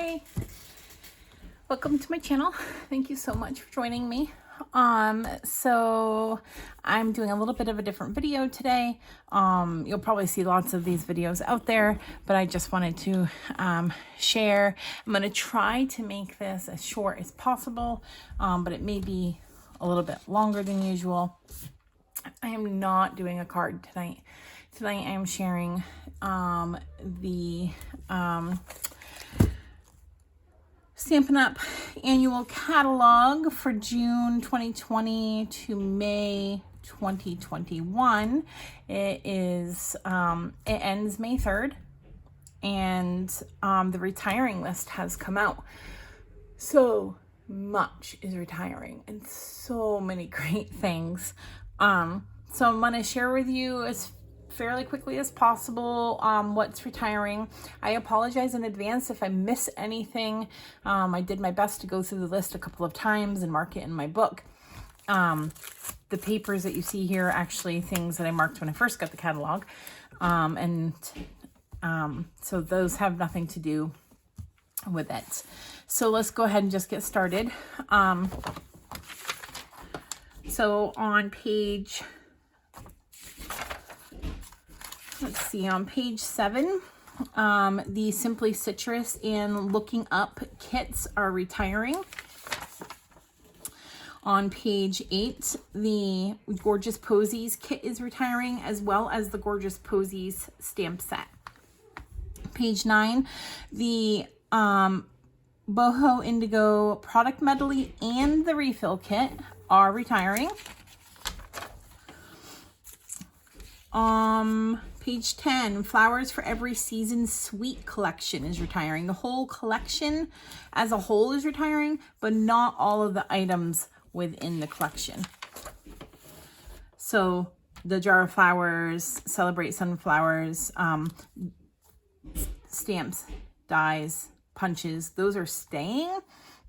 Hi, welcome to my channel. Thank you so much for joining me. So I'm doing a little bit of a different video today. You'll probably see lots of these videos out there, but I just wanted to share. I'm going to try to make this as short as possible, but it may be a little bit longer than usual. I am not doing a card tonight. Tonight I am sharing the Stampin' Up! Annual Catalog for June 2020 to May 2021. It ends May 3rd, and the retiring list has come out. So much is retiring and so many great things. So I'm going to share with you as fairly quickly as possible what's retiring. I apologize in advance if I miss anything. I did my best to go through the list a couple of times and mark it in my book. The papers that you see here are actually things that I marked when I first got the catalog. So those have nothing to do with it. So let's go ahead and just get started. So on page, let's see, on page 7, the Simply Citrus and Looking Up kits are retiring. On page 8, the Gorgeous Posies kit is retiring, as well as the Gorgeous Posies stamp set. Page 9, the Boho Indigo product medley and the refill kit are retiring. Page 10, Flowers for Every Season Sweet collection is retiring. The whole collection as a whole is retiring, but not all of the items within the collection. So the Jar of Flowers, Celebrate Sunflowers, stamps, dies, punches, those are staying,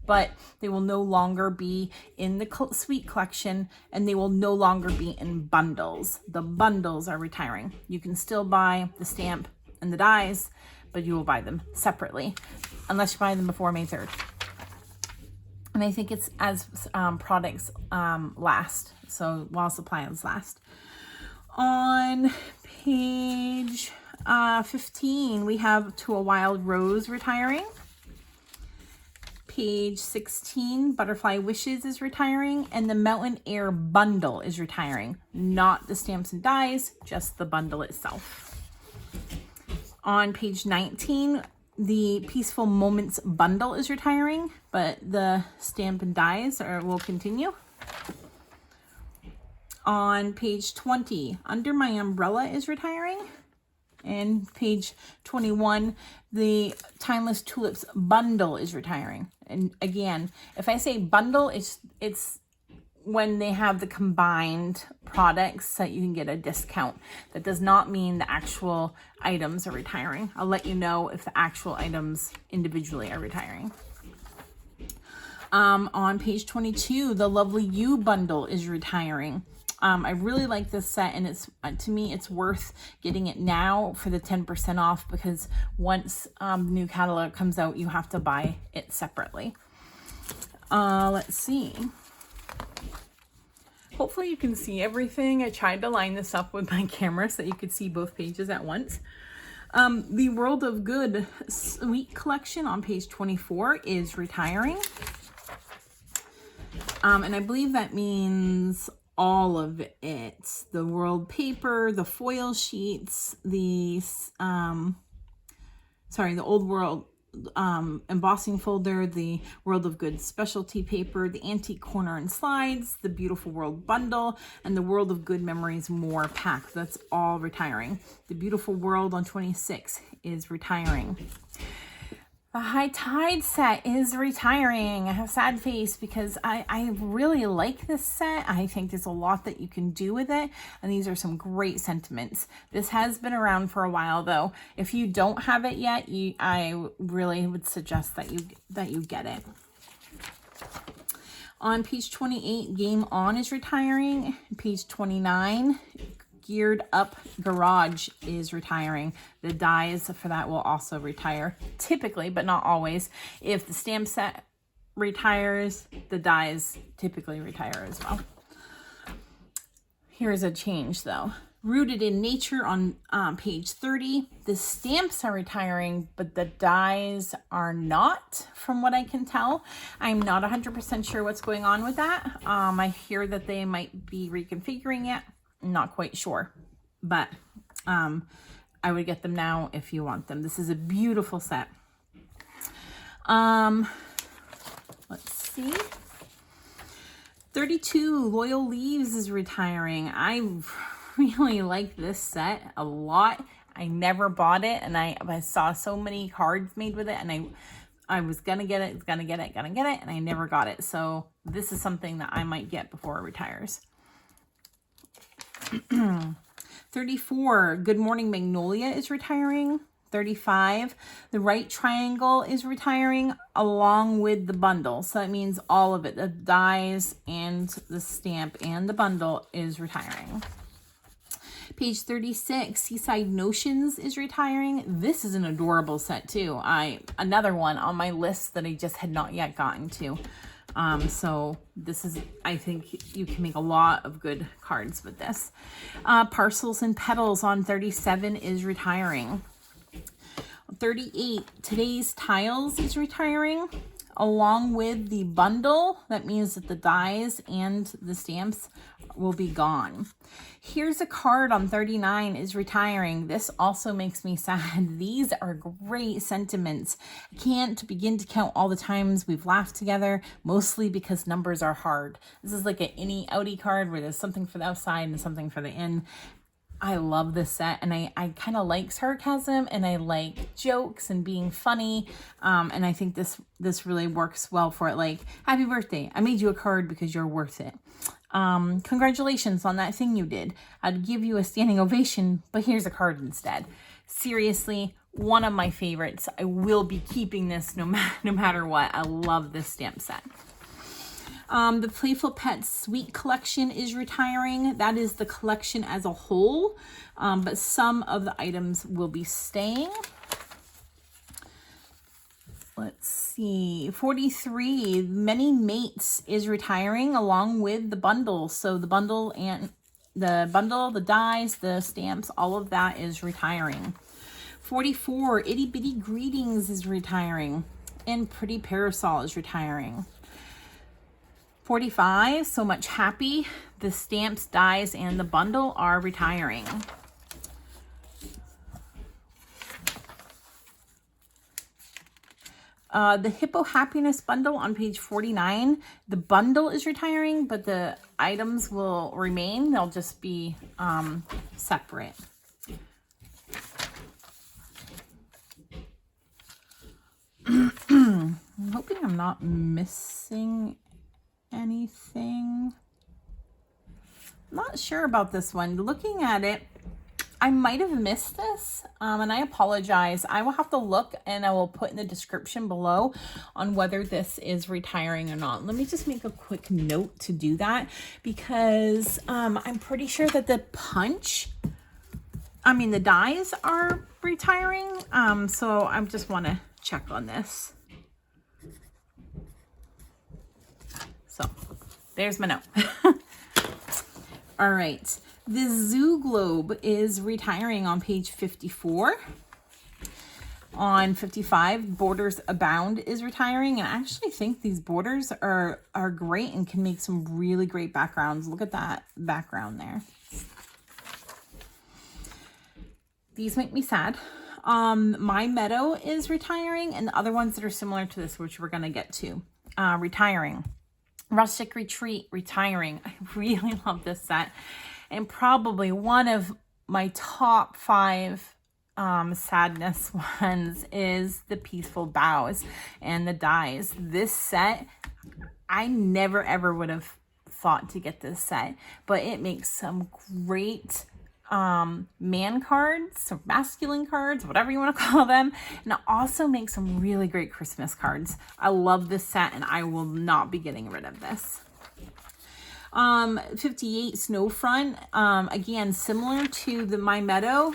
but they will no longer be in the sweet collection, and they will no longer be in bundles. The bundles are retiring. You can still buy the stamp and the dies, but you will buy them separately unless you buy them before May 3rd. And I think it's as products last, so while supplies last. On page 15, we have To a Wild Rose retiring. Page 16, Butterfly Wishes is retiring, and the Mountain Air bundle is retiring. Not the stamps and dies, just the bundle itself. On page 19, the Peaceful Moments bundle is retiring, but the stamp and dies will continue. On page 20, Under My Umbrella is retiring. And page 21, the Timeless Tulips bundle is retiring. And again, if I say bundle, it's when they have the combined products that you can get a discount. That does not mean the actual items are retiring. I'll let you know if the actual items individually are retiring. On page 22, the Lovely You bundle is retiring. I really like this set, and it's to me it's worth getting it now for the 10% off, because once the new catalog comes out, you have to buy it separately. Let's see. Hopefully you can see everything. I tried to line this up with my camera so you could see both pages at once. The World of Good Sweet collection on page 24 is retiring. And I believe that means all of it. The World paper, the foil sheets, the Old World embossing folder, the World of Good specialty paper, the Antique Corner and Slides, the Beautiful World bundle, and the World of Good Memories More pack. That's all retiring. The Beautiful World on 26 is retiring. The High Tide set is retiring. I have a sad face because I really like this set. I think there's a lot that you can do with it, and these are some great sentiments. This has been around for a while, though. If you don't have it yet, I really would suggest that you get it. On page 28, Game On is retiring. Page 29, Geared Up Garage is retiring. The dies for that will also retire, typically, but not always. If the stamp set retires, the dies typically retire as well. Here's a change though. Rooted in Nature on page 30. The stamps are retiring, but the dies are not, from what I can tell. I'm not 100% sure what's going on with that. I hear that they might be reconfiguring it. I'm not quite sure, but I would get them now if you want them. This is a beautiful set. Let's see. 32 Loyal Leaves is retiring. I really like this set a lot. I never bought it, and I saw so many cards made with it, and I was gonna get it, and I never got it. So this is something that I might get before it retires. 34 Good Morning Magnolia is retiring. 35 The Right Triangle is retiring along with the bundle. So that means all of it, the dies and the stamp and the bundle, is retiring. Page 36, Seaside Notions is retiring. This is an adorable set too. Another one on my list that I just had not yet gotten to. So this is, I think you can make a lot of good cards with this. Parcels and Petals on 37 is retiring. 38, Today's Tiles is retiring along with the bundle. That means that the dies and the stamps will be gone. Here's a Card on 39 is retiring. This also makes me sad. These are great sentiments. I can't begin to count all the times we've laughed together, mostly because numbers are hard. This is like an innie outie card where there's something for the outside and something for the in. I love this set, and I kind of like sarcasm, and I like jokes and being funny, and I think this really works well for it. Like, happy birthday, I made you a card because you're worth it. Congratulations on that thing you did. I'd give you a standing ovation, but here's a card instead. Seriously, one of my favorites. I will be keeping this no matter what. I love this stamp set. The Playful Pets Sweet Collection is retiring. That is the collection as a whole, but some of the items will be staying. Let's see, 43, Many Mates is retiring along with the bundle. So the bundle, the dies, the stamps, all of that is retiring. 44, Itty Bitty Greetings is retiring, and Pretty Parasol is retiring. 45, So Much Happy, the stamps, dies, and the bundle are retiring. The Hippo Happiness bundle on page 49, the bundle is retiring, but the items will remain. They'll just be separate. I'm hoping I'm not missing anything. I'm not sure about this one. Looking at it, I might have missed this, and I apologize. I will have to look, and I will put in the description below on whether this is retiring or not. Let me just make a quick note to do that, because I'm pretty sure that the dies are retiring, so I just want to check on this. So there's my note. All right. The Zoo Globe is retiring on page 54. On 55, Borders Abound is retiring. And I actually think these borders are great and can make some really great backgrounds. Look at that background there. These make me sad. My Meadow is retiring, and the other ones that are similar to this, which we're going to get to, retiring. Rustic Retreat, retiring. I really love this set, and probably one of my top 5 sadness ones is the Peaceful Boughs and the dies. This set, I never ever would have thought to get this set, but it makes some great man cards or masculine cards, whatever you want to call them, and it also makes some really great Christmas cards. I love this set, and I will not be getting rid of this. 58 Snowfront, again, similar to the My Meadow,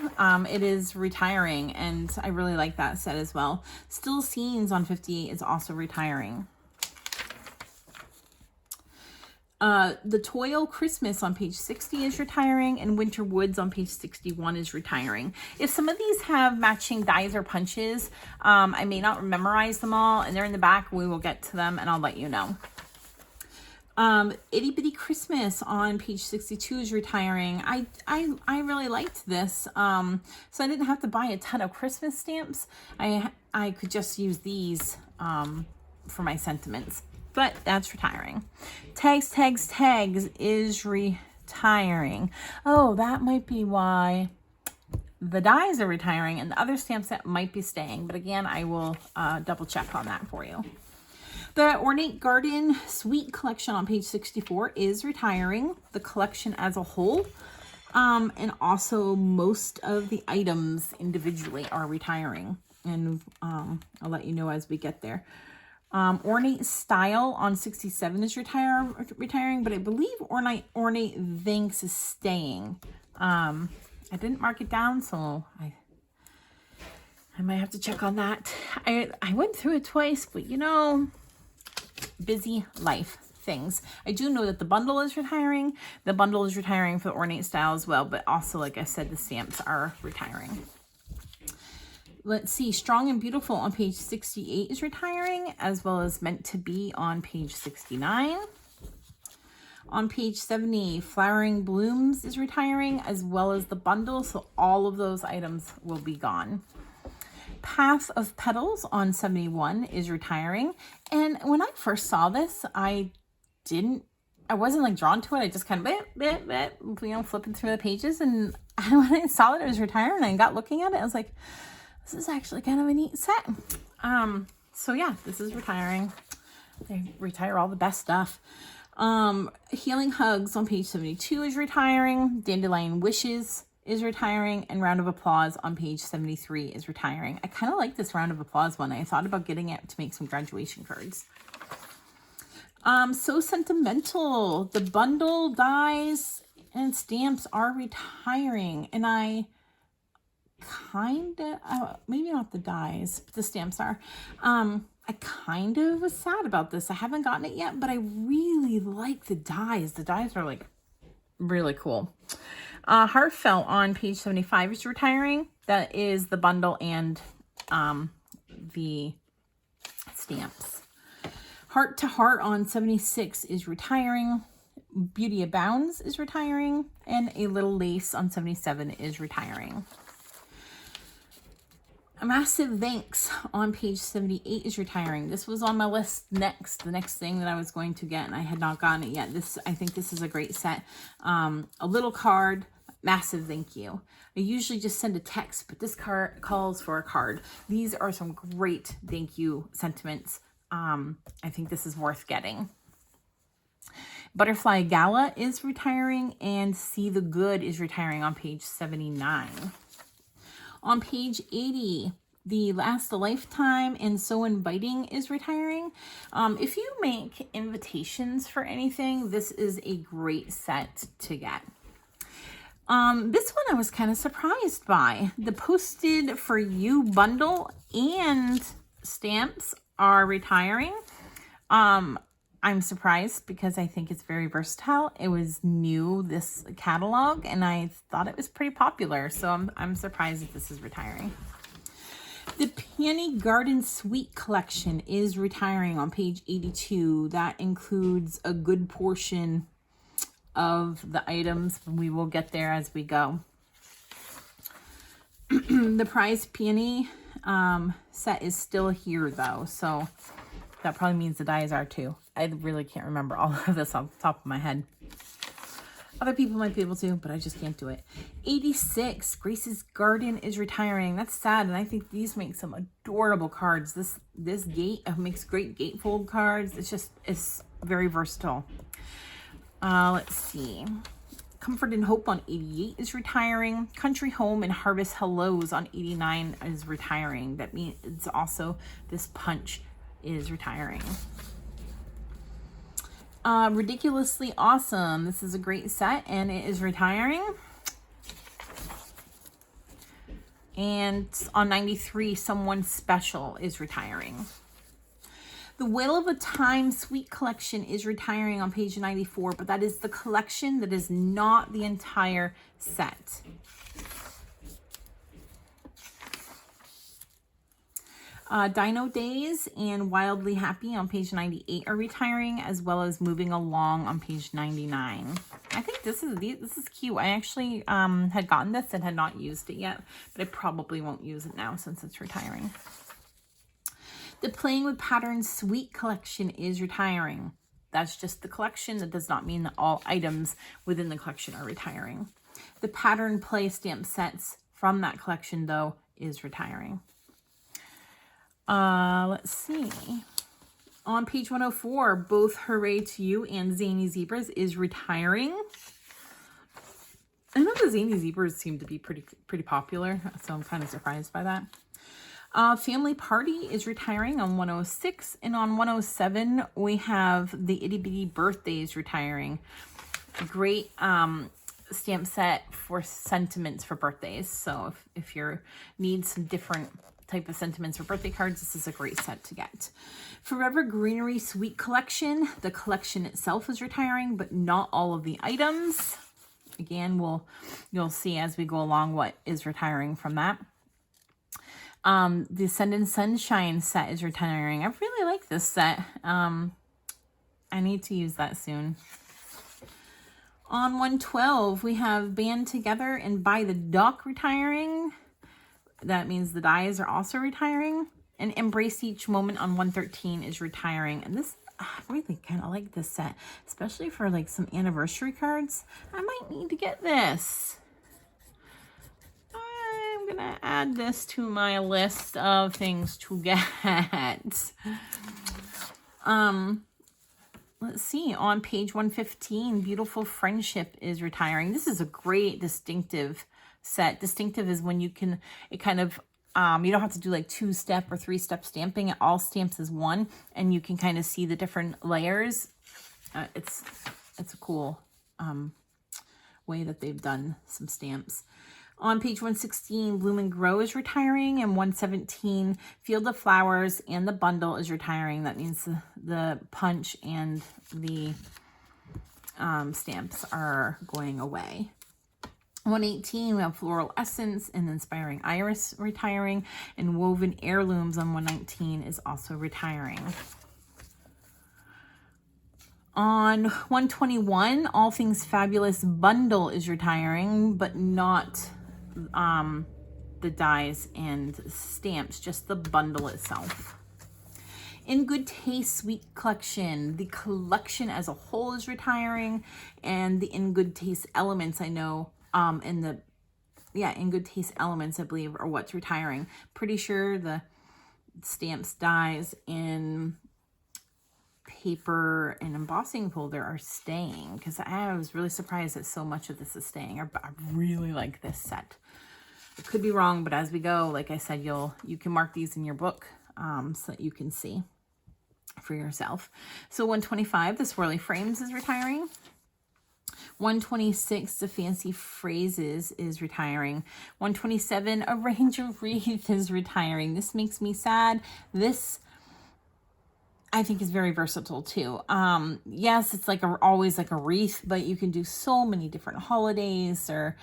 it is retiring, and I really like that set as well. Still Scenes on 58 is also retiring. The Toil Christmas on page 60 is retiring, and Winter Woods on page 61 is retiring. If some of these have matching dies or punches, I may not memorize them all, and they're in the back. We will get to them, and I'll let you know. Itty Bitty Christmas on page 62 is retiring. I really liked this, so I didn't have to buy a ton of Christmas stamps. I could just use these for my sentiments. But that's retiring. Tags is retiring. Oh, that might be why the dies are retiring, and the other stamp set might be staying. But again, I will double check on that for you. The Ornate Garden Suite collection on page 64 is retiring. The collection as a whole, and also most of the items individually are retiring. And I'll let you know as we get there. Ornate Style on 67 is retiring, but I believe Ornate Thanks is staying. I didn't mark it down, so I might have to check on that. I went through it twice, but you know, busy life things. I do know that the bundle is retiring. The bundle is retiring for the Ornate Style as well, but also, like I said, the stamps are retiring. Let's see, Strong and Beautiful on page 68 is retiring, as well as Meant to Be on page 69. On page 70, Flowering Blooms is retiring, as well as the bundle, so all of those items will be gone. Path of Petals on 71 is retiring, and when I first saw this, I wasn't like drawn to it. I just kind of flipping through the pages, and when I saw that it was retiring and I got looking at it, I was like, this is actually kind of a neat set. So yeah, this is retiring. They retire all the best stuff. Healing Hugs on page 72 is retiring. Dandelion Wishes is retiring, and Round of Applause on page 73 is retiring. I kind of like this Round of Applause one. I thought about getting it to make some graduation cards. So Sentimental, the bundle, dies, and stamps are retiring, and I kind of, maybe not the dies, but the stamps are. I kind of was sad about this. I haven't gotten it yet, but I really like the dies. The dies are like really cool. Heartfelt on page 75 is retiring. That is the bundle and the stamps. Heart to Heart on 76 is retiring. Beauty Abounds is retiring, and A Little Lace on 77 is retiring. A Massive Thanks on page 78 is retiring. This was on my list next, the next thing that I was going to get, and I had not gotten it yet. I think this is a great set. A little card, massive thank you. I usually just send a text, but this card calls for a card. These are some great thank you sentiments. I think this is worth getting. Butterfly Gala is retiring, and See the Good is retiring on page 79. On page 80, The Last a Lifetime and So Inviting is retiring. If you make invitations for anything, this is a great set to get. This one I was kind of surprised by. The Posted for You bundle and stamps are retiring. I'm surprised because I think it's very versatile. It was new, this catalog, and I thought it was pretty popular. So I'm surprised that this is retiring. The Peony Garden Suite collection is retiring on page 82. That includes a good portion of the items. We will get there as we go. The Prize Peony set is still here though, so that probably means the dies are too. I really can't remember all of this off the top of my head. Other people might be able to, but I just can't do it. 86, Grace's Garden is retiring. That's sad, and I think these make some adorable cards. This gate makes great gatefold cards. It's very versatile. Let's see. Comfort and Hope on 88 is retiring. Country Home and Harvest Hellos on 89 is retiring. That means it's also this punch is retiring. Ridiculously Awesome. This is a great set and it is retiring. And on 93, Someone Special is retiring. The Wheel of a Time Sweet Collection is retiring on page 94, but that is the collection. That is not the entire set. Dino Days and Wildly Happy on page 98 are retiring, as well as Moving Along on page 99. I think this is cute. I actually had gotten this and had not used it yet, but I probably won't use it now since it's retiring. The Playing with Patterns Sweet Collection is retiring. That's just the collection. That does not mean that all items within the collection are retiring. The Pattern Play stamp sets from that collection, though, is retiring. Let's see. On page 104, both Hooray to You and Zany Zebras is retiring. I know the Zany Zebras seem to be pretty popular, so I'm kind of surprised by that. Family Party is retiring on 106, and on 107 we have the Itty Bitty Birthdays retiring. A great stamp set for sentiments for birthdays. So if you need some different type of sentiments for birthday cards, this is a great set to get. Forever Greenery Sweet Collection. The collection itself is retiring, but not all of the items. Again, you'll see as we go along what is retiring from that. The Ascending Sunshine set is retiring. I really like this set. I need to use that soon. On 112, we have Band Together and By the Dock retiring. That means the dies are also retiring. And Embrace Each Moment on 113 is retiring. And this, I really kind of like this set, especially for like some anniversary cards. I might need to get this. I'm going to add this to my list of things to get. Let's see, on page 115, Beautiful Friendship is retiring. This is a great distinctive set. Distinctive is when you can, it kind of, you don't have to do like 2-step or 3-step stamping. It all stamps as one, and you can kind of see the different layers. It's a cool way that they've done some stamps. On page 116, Bloom and Grow is retiring, and 117, Field of Flowers and the Bundle is retiring. That means the punch and the stamps are going away. 118, we have Floral Essence and Inspiring Iris retiring, and Woven Heirlooms on 119 is also retiring. On 121, All Things Fabulous Bundle is retiring, but not the dies and stamps, just the bundle itself. In Good Taste Sweet Collection, the collection as a whole is retiring, and the In Good Taste Elements, I know, In Good Taste Elements, I believe, are what's retiring. Pretty sure the stamps, dies, and paper and embossing folder are staying, because I was really surprised that so much of this is staying. I really like this set. I could be wrong, but as we go, like I said, you can mark these in your book so that you can see for yourself. So 125, the Swirly Frames is retiring. 126, the Fancy Phrases is retiring. 127, Arrange a Wreath is retiring. This makes me sad. This, I think, is very versatile too. Yes, it's like always like a wreath, but you can do so many different holidays, or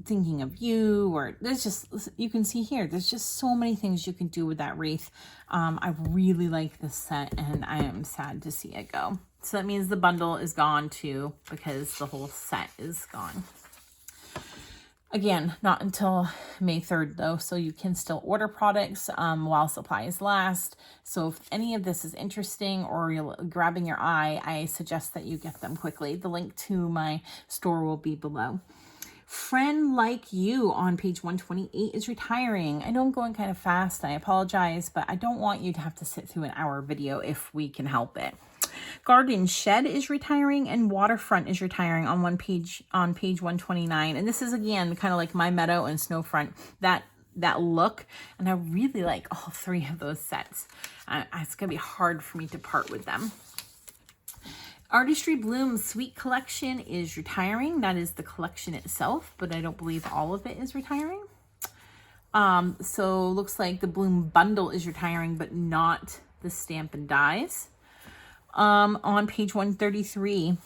thinking of you, or there's just, you can see here, there's just so many things you can do with that wreath. I really like this set, and I am sad to see it go. So that means the bundle is gone too, because the whole set is gone. Again, not until May 3rd though, so you can still order products while supplies last. So if any of this is interesting or you're grabbing your eye, I suggest that you get them quickly. The link to my store will be below. Friend Like You on page 128 is retiring. I know I'm going kind of fast, I apologize, but I don't want you to have to sit through an hour video if we can help it. Garden Shed is retiring, and Waterfront is retiring on page 129. And this is, again, kind of like My Meadow and Snowfront, that look. And I really like all three of those sets. It's going to be hard for me to part with them. Artistry Bloom Sweet Collection is retiring. That is the collection itself, but I don't believe all of it is retiring. So looks like the Bloom bundle is retiring, but not the stamp and dies. On page 133,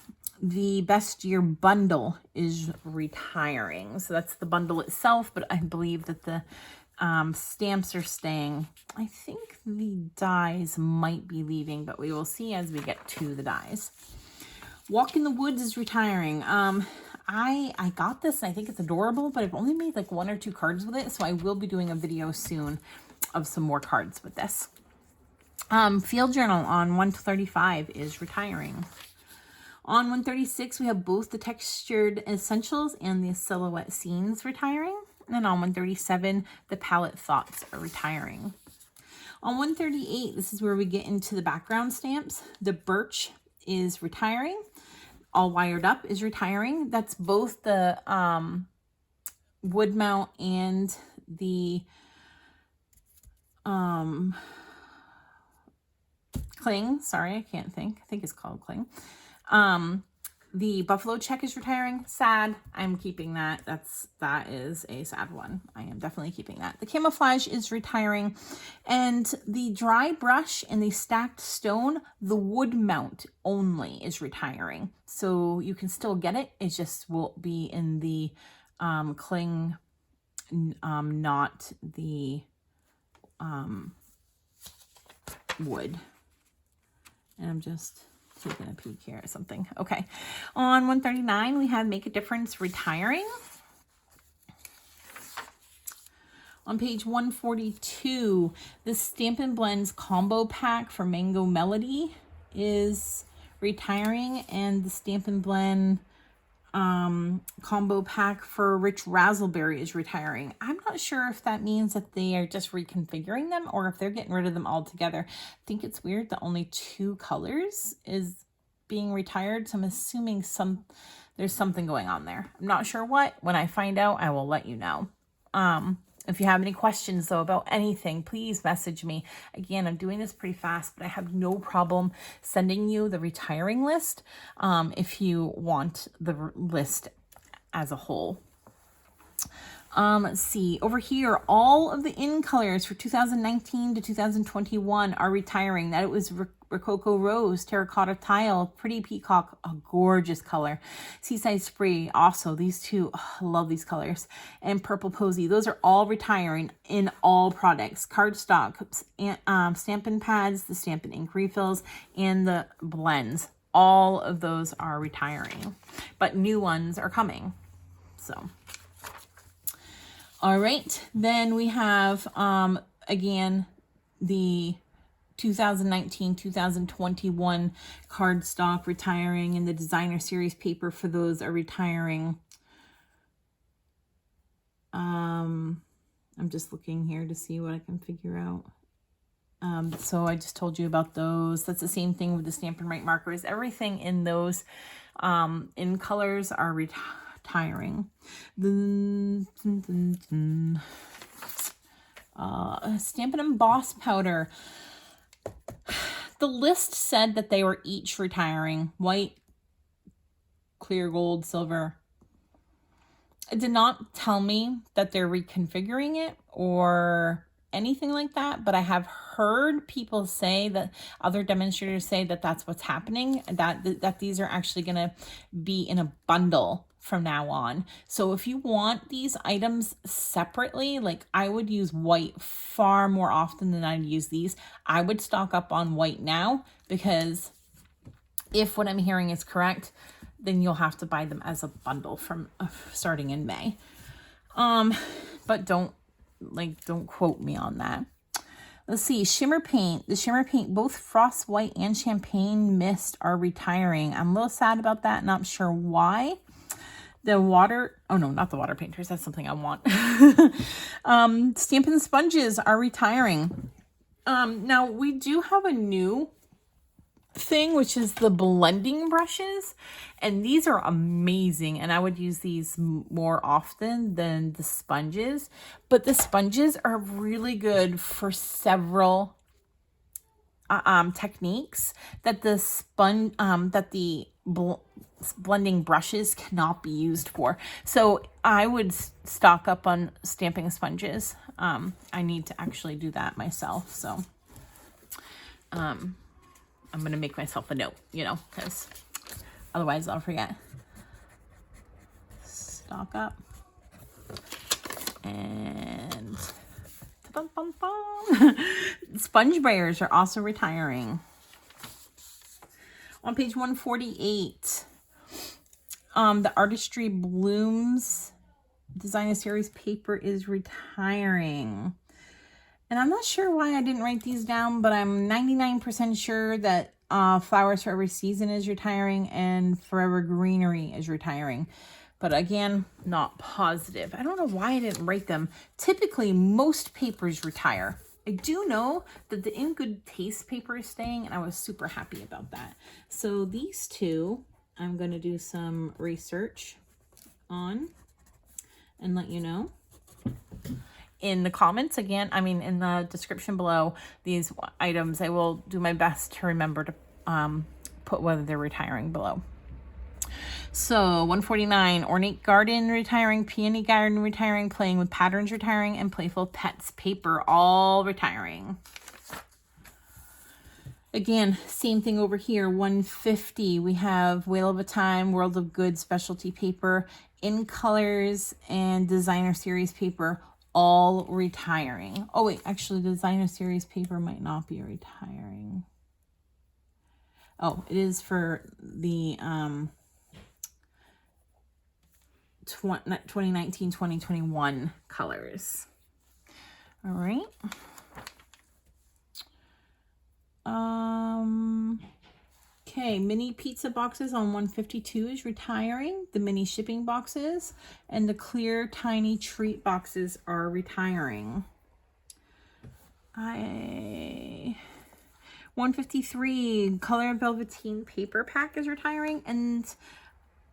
the Best Year bundle is retiring. So that's the bundle itself, but I believe that the stamps are staying. I think the dies might be leaving, but we will see as we get to the dies. Walk in the Woods is retiring. I got this and I think it's adorable, but I've only made like 1 or 2 cards with it, so I will be doing a video soon of some more cards with this. Field Journal on 135 is retiring. On 136, we have both the Textured Essentials and the Silhouette Scenes retiring. And on 137, the Palette Thoughts are retiring. On 138, this is where we get into the background stamps. The Birch is retiring. All Wired Up is retiring. That's both the wood mount and the cling. Sorry, I can't think. I think it's called cling. The Buffalo Check is retiring. Sad. I'm keeping that. That is a sad one. I am definitely keeping that. The Camouflage is retiring. And the Dry Brush and the Stacked Stone, the wood mount only is retiring. So you can still get it. It just will be in the cling, not the wood. And I'm just taking a peek here at something. Okay. On 139, we have Make a Difference retiring. On page 142, the Stampin' Blends combo pack for Mango Melody is retiring, and the Stampin' Blend combo pack for Rich Razzleberry is retiring. I'm not sure if that means that they are just reconfiguring them or if they're getting rid of them altogether. I think it's weird that only 2 colors is being retired, so I'm assuming there's something going on there. I'm not sure what. When I find out, I will let you know. If you have any questions, though, about anything, please message me. Again, I'm doing this pretty fast, but I have no problem sending you the retiring list if you want the list as a whole. Let's see. Over here, all of the in colors for 2019 to 2021 are retiring. That it was Rococo Rose, Terracotta Tile, Pretty Peacock, a gorgeous color. Seaside Spree, also these two, I love these colors. And Purple Posy, those are all retiring in all products. Cardstock, Stampin' Pads, the Stampin' Ink refills, and the blends. All of those are retiring, but new ones are coming. So, all right, then we have, again, the 2019-2021 cardstock retiring, and the designer series paper for those are retiring. I'm just looking here to see what I can figure out. So I just told you about those. That's the same thing with the Stampin' Write markers. Everything in those in colors are retiring. Stampin' Emboss powder. The list said that they were each retiring. White, clear gold, silver. It did not tell me that they're reconfiguring it or anything like that, but I have heard people say that, other demonstrators say that that's what's happening, that these are actually going to be in a bundle from now on. So if you want these items separately, like I would use white far more often than I'd use these. I would stock up on white now, because if what I'm hearing is correct, then you'll have to buy them as a bundle from starting in May. But don't quote me on that. Let's see, Shimmer Paint. The Shimmer Paint, both Frost White and Champagne Mist are retiring. I'm a little sad about that, not sure why. The water, oh no, not the water painters. That's something I want. Stampin' Sponges are retiring. Now we do have a new thing, which is the blending brushes, and these are amazing, and I would use these more often than the sponges, but the sponges are really good for several techniques that the blending brushes cannot be used for. So I would stock up on stamping sponges. I need to actually do that myself. So I'm going to make myself a note, you know, because otherwise I'll forget. Stock up. And sponge brayers are also retiring. On page 148, the Artistry Blooms Designer Series paper is retiring. And I'm not sure why I didn't write these down, but I'm 99% sure that Flowers for Every Season is retiring and Forever Greenery is retiring. But again, not positive. I don't know why I didn't write them. Typically, most papers retire. I do know that the In Good Taste paper is staying, and I was super happy about that. So these two, I'm going to do some research on and let you know. In the comments, again, I mean, in the description below, these items, I will do my best to remember to put whether they're retiring below. So 149, Ornate Garden retiring, Peony Garden retiring, Playing with Patterns retiring, and Playful Pets paper all retiring. Again, same thing over here. 150, we have Whale of a Time, World of Good specialty paper, In Colors, and Designer Series paper all retiring. Oh wait, actually Designer Series paper might not be retiring. Oh, it is for the 2019-2021 colors. All right. Okay, mini pizza boxes on 152 is retiring. The mini shipping boxes and the clear tiny treat boxes are retiring. 153, Color Velveteen paper pack is retiring, and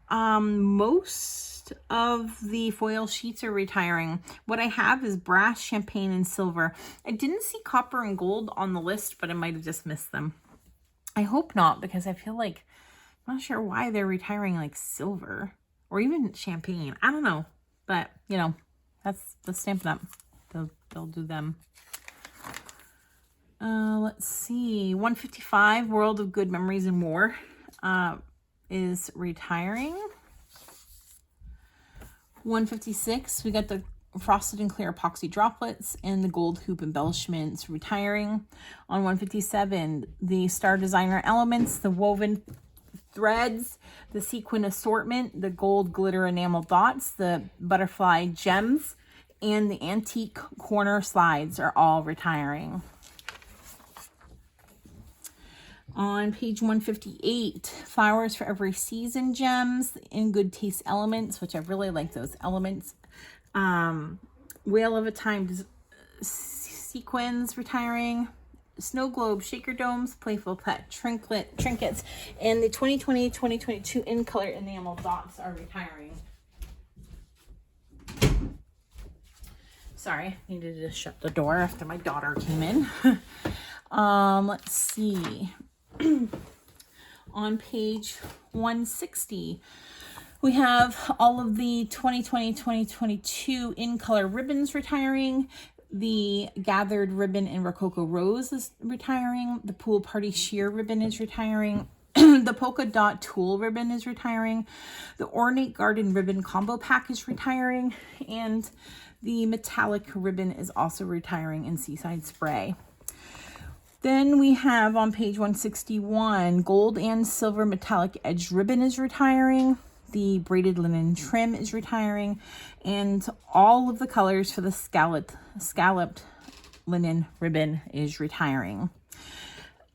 most of the foil sheets are retiring. What I have is brass, champagne, and silver. I didn't see copper and gold on the list, but I might have just missed them. I hope not, because I feel like, I'm not sure why they're retiring like silver or even champagne. I don't know, but you know, that's Stampin' Up. They'll do them. Let's see, 155, World of Good Memories and More is retiring. 156, we got the Frosted and Clear Epoxy Droplets and the Gold Hoop Embellishments retiring. On 157, the Star Designer Elements, the Woven Threads, the Sequin Assortment, the Gold Glitter Enamel Dots, the Butterfly Gems, and the Antique Corner Slides are all retiring. On page 158, Flowers for Every Season gems, In Good Taste elements, which I really like those elements. Whale of a Time sequins retiring. Snow Globe, Shaker Domes, Playful Pet trinkets, and the 2020-2022 In Color Enamel Dots are retiring. Sorry, needed to shut the door after my daughter came in. Let's see. On page 160, we have all of the 2020-2022 In Color ribbons retiring. The Gathered Ribbon in Rococo Rose is retiring. The Pool Party Sheer ribbon is retiring. The Polka Dot Tulle ribbon is retiring. The Ornate Garden ribbon combo pack is retiring. And the Metallic ribbon is also retiring in Seaside Spray. Then we have on page 161, Gold and Silver Metallic Edge ribbon is retiring. The Braided Linen trim is retiring. And all of the colors for the scalloped linen ribbon is retiring.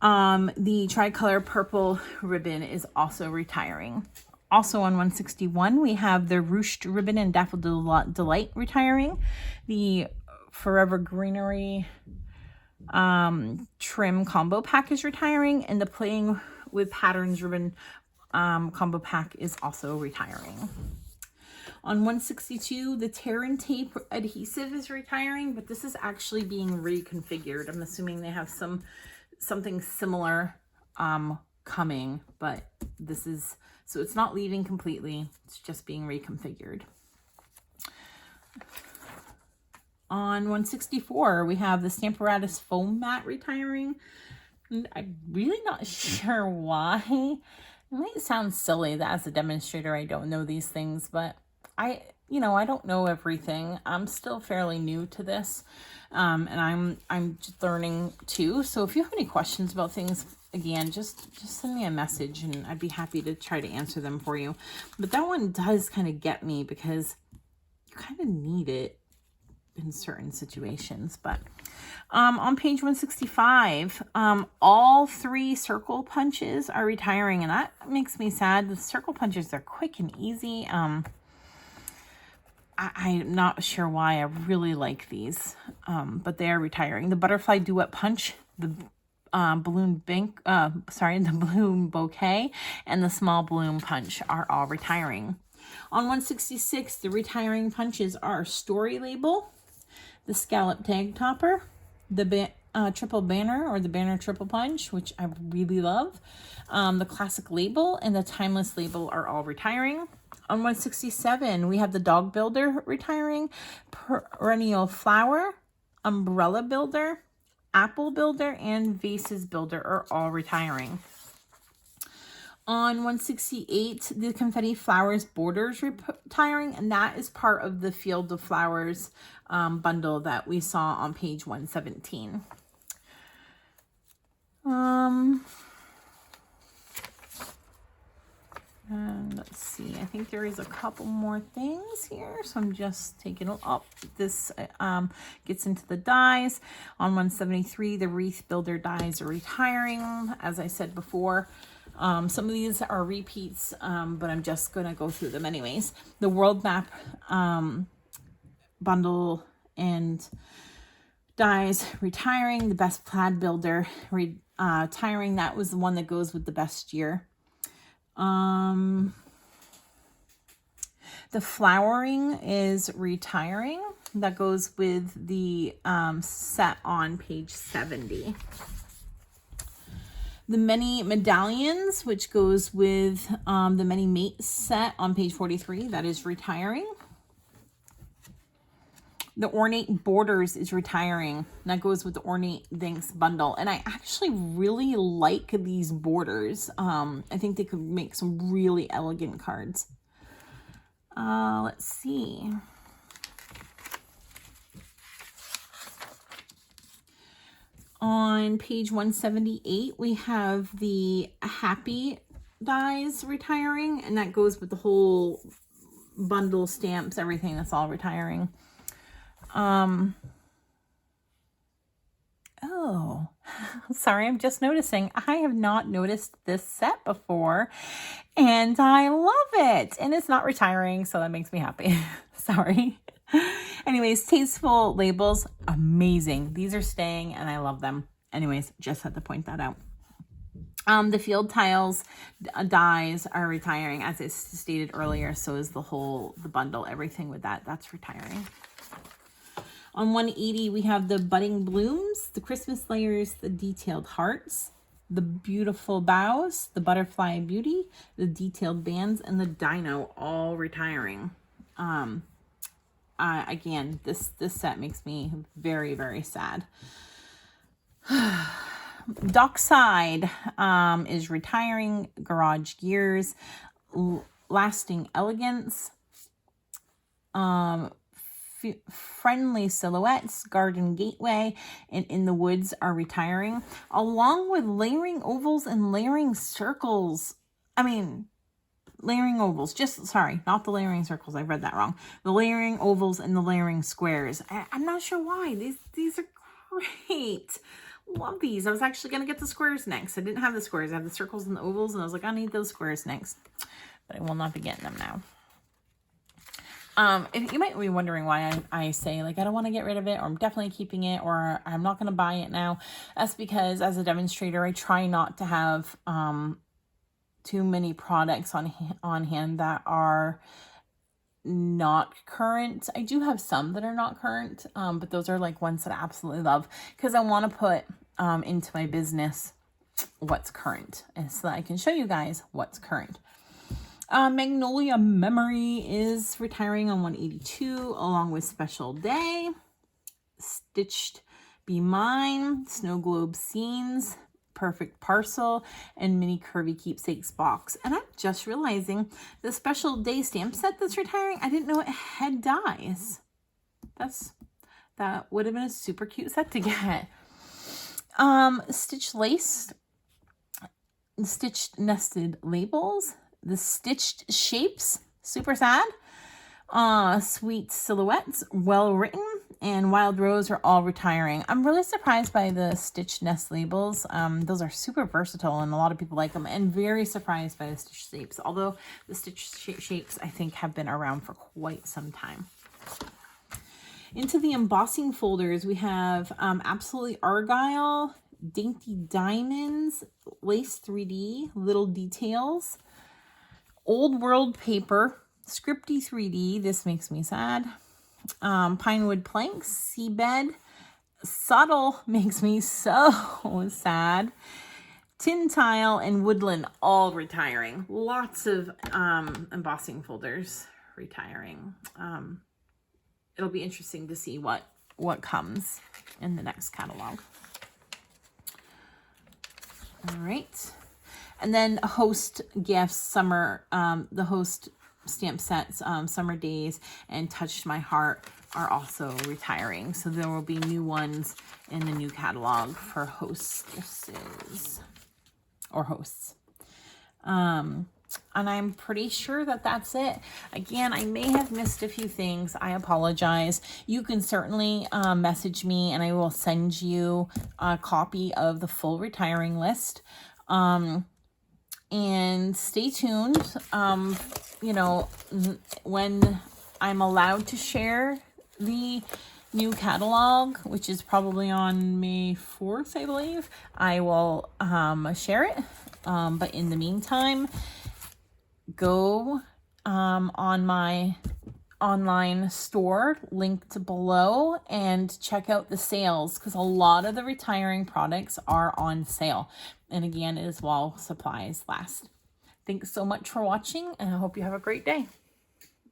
The Tricolor Purple ribbon is also retiring. Also on 161, we have the Ruched ribbon and Daffodil Delight retiring. The Forever Greenery trim combo pack is retiring, and the Playing with Patterns ribbon combo pack is also retiring. On 162, the Tear and Tape adhesive is retiring, but this is actually being reconfigured. I'm assuming they have some something similar coming, but this is, so it's not leaving completely, it's just being reconfigured. On 164, we have the Stamparatus foam mat retiring. And I'm really not sure why. It might sound silly that as a demonstrator I don't know these things, but I don't know everything. I'm still fairly new to this, and I'm just learning too. So if you have any questions about things, again, just send me a message, and I'd be happy to try to answer them for you. But that one does kind of get me because you kind of need it in certain situations. But on page 165, all 3 circle punches are retiring, and that makes me sad. The circle punches are quick and easy. I'm not sure why. I really like these, but they are retiring. The butterfly duet punch, the balloon the balloon bouquet, and the small balloon punch are all retiring. On 166, the retiring punches are story label, the scallop tag topper, the triple banner or the banner triple punch, which I really love, the classic label, and the timeless label are all retiring. On 167, we have the dog builder retiring, perennial flower, umbrella builder, apple builder, and vases builder are all retiring. On 168, the confetti flowers borders retiring, and that is part of the Field of Flowers bundle that we saw on page 117. And let's see, I think there is a couple more things here, so I'm just taking it up. This gets into the dies. On 173, the wreath builder dies are retiring, as I said before. Some of these are repeats, but I'm just going to go through them anyways. The world map bundle and dies retiring. The best plaid builder retiring. That was the one that goes with the best year. The flowering is retiring. That goes with the set on page 70. The many medallions, which goes with the many mates set on page 43, that is retiring. The ornate borders is retiring. That goes with the ornate things bundle. And I actually really like these borders. I think they could make some really elegant cards. Let's see. On page 178, we have the happy dies retiring, and that goes with the whole bundle, stamps, everything. That's all retiring. Oh, sorry, I'm just noticing. I have not noticed this set before, and I love it. And it's not retiring, so that makes me happy. Sorry. Anyways, tasteful labels, amazing. These are staying, and I love them. Anyways, just had to point that out. The field tiles dies are retiring, as I stated earlier. So is the bundle, everything with that. That's retiring. On 180, we have the budding blooms, the Christmas layers, the detailed hearts, the beautiful boughs, the butterfly beauty, the detailed bands, and the dino all retiring. Again, this set makes me very, very sad. Dockside is retiring. Garage gears, lasting elegance, friendly silhouettes, garden gateway, and in the woods are retiring, along with layering ovals and layering circles. Layering ovals, sorry, not the layering circles. I read that wrong. The layering ovals and the layering squares. I'm not sure why. These are great. Love these. I was actually going to get the squares next. I didn't have the squares. I have the circles and the ovals, and I was like, I need those squares next. But I will not be getting them now. If you might be wondering why I say, like, I don't want to get rid of it, or I'm definitely keeping it, or I'm not going to buy it now. That's because as a demonstrator, I try not to have too many products on hand that are not current. I do have some that are not current, but those are like ones that I absolutely love, because I want to put into my business what's current, and so that I can show you guys what's current. Magnolia Memory is retiring on 182 along with Special Day. Stitched Be Mine, Snow Globe Scenes, Perfect Parcel, and Mini Curvy Keepsakes box. And I'm just realizing the Special Day stamp set that's retiring, I didn't know it had dies. That would have been a super cute set to get. Stitched Lace, Stitched Nested Labels, the Stitched Shapes, super sad. Sweet Silhouettes, Well Written, and Wild Rose are all retiring. I'm really surprised by the Stitched Nest labels. Those are super versatile and a lot of people like them, and very surprised by the Stitched Shapes, although the Stitched Shapes I think have been around for quite some time. Into the embossing folders, we have Absolutely Argyle, Dainty Diamonds, Lace 3D, Little Details, Old World Paper, Scripty 3D, this makes me sad, Pinewood Planks, Seabed, Subtle makes me so sad, Tin Tile, and Woodland all retiring. Lots of embossing folders retiring. It'll be interesting to see what comes in the next catalog. All right. And then Host Gifts, Summer, the Host stamp sets, Summer Days, and Touched My Heart are also retiring. So there will be new ones in the new catalog for hostesses or hosts. And I'm pretty sure that that's it. Again, I may have missed a few things. I apologize. You can certainly message me and I will send you a copy of the full retiring list. And stay tuned. You know, when I'm allowed to share the new catalog, which is probably on May 4th, I believe, I will share it. But in the meantime, go on my online store linked below and check out the sales, because a lot of the retiring products are on sale. And again, it is while supplies last. Thanks so much for watching, and I hope you have a great day.